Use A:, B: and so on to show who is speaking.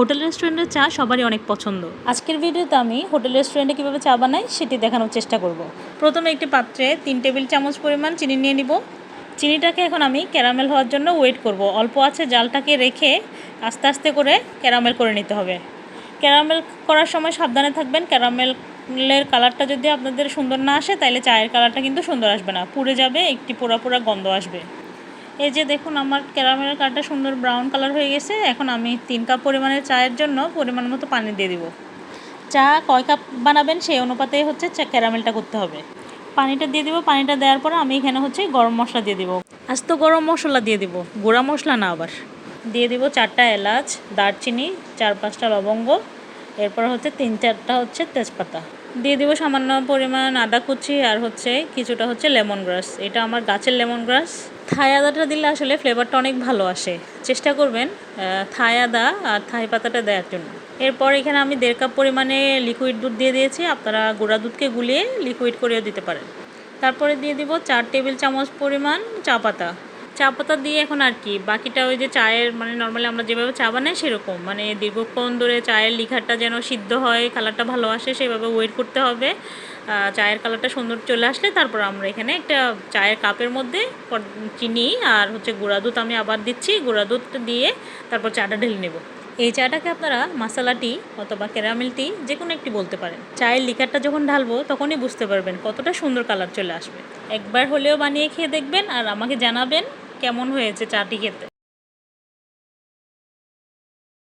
A: Hotel রেস্টুরেন্টের চা সবারই অনেক পছন্দ। আজকের ভিডিওতে আমি হোটেল রেস্টুরেন্টে কীভাবে চা বানাই সেটি দেখানোর চেষ্টা করব। প্রথমে একটি পাত্রে 3 টেবিল চামচ পরিমাণ চিনি নিয়ে নিব। চিনিটাকে এখন আমি ক্যারামেল হওয়ার জন্য ওয়েট করব। অল্প আছে জালটাকে রেখে আস্তে আস্তে করে ক্যারামেল করে নিতে হবে। ক্যারামেল করার সময় সাবধানে থাকবেন। ক্যারামেলের কালারটা যদি আপনাদের সুন্দর না আসে তাহলে চায়ের কালারটা কিন্তু সুন্দর আসবে না, পুড়ে যাবে, একটি পোড়া পোড়া গন্ধ আসবে। এই যে দেখুন আমার ক্যারামেলের কালারটা সুন্দর ব্রাউন কালার হয়ে গেছে। এখন আমি 3 কাপ পরিমাণের চায়ের জন্য পরিমাণ মতো পানি দিয়ে দিব। চা কয় কাপ বানাবেন সেই অনুপাতে হচ্ছে ক্যারামেলটা করতে হবে। পানিটা দিয়ে দিব। পানিটা দেওয়ার পর আমি এখানে হচ্ছে গরম মশলা দিয়ে দিব। আস্ত গরম মশলা দিয়ে দিব, গুঁড়া মশলা না। আবার দিয়ে দিব 4টা এলাচ, দারচিনি, 4-5টা লবঙ্গ, এরপর হচ্ছে 3-4টা হচ্ছে তেজপাতা। দিয়ে দিব সামান্য পরিমাণ আদা কুচি আর হচ্ছে কিছুটা হচ্ছে লেমন গ্রাস। এটা আমার গাছের লেমন গ্রাস। থাই আদাটা দিলে আসলে ফ্লেভারটা অনেক ভালো আসে। চেষ্টা করবেন থাই আদা আর থাই পাতাটা দেওয়ার জন্য। এরপর এখানে আমি 1.5 কাপ পরিমাণে লিকুইড দুধ দিয়ে দিয়েছি। আপনারা গুঁড়া দুধকে গুলিয়ে লিকুইড করেও দিতে পারেন। তারপরে দিয়ে দিব 4 টেবিল চামচ পরিমাণ চা পাতা। চা পাতা দিয়ে এখন আর কি বাকিটা ওই যে চায়ের মানে নর্মালি আমরা যেভাবে চা বানাই সেরকম, মানে দীর্ঘক্ষণ ধরে চায়ের লিকারটা যেন সিদ্ধ হয়, কালারটা ভালো আসে সেভাবে ওয়েট করতে হবে। চায়ের কালারটা সুন্দর চলে আসলে তারপর আমরা এখানে একটা চায়ের কাপের মধ্যে চিনি আর হচ্ছে গুঁড়া দুধ আমি আবার দিচ্ছি। গুঁড়া দুধটা দিয়ে তারপর চাটা ঢেলে নেব। এই চাটাকে আপনারা মশলা টি অথবা ক্যারামেল টি যে কোনো একটি বলতে পারেন। চায়ের লিকারটা যখন ঢালবো তখনই বুঝতে পারবেন কতটা সুন্দর কালার চলে আসবে। একবার হলেও বানিয়ে খেয়ে দেখবেন আর আমাকে জানাবেন কেমন হয়েছে চাটি খেতে।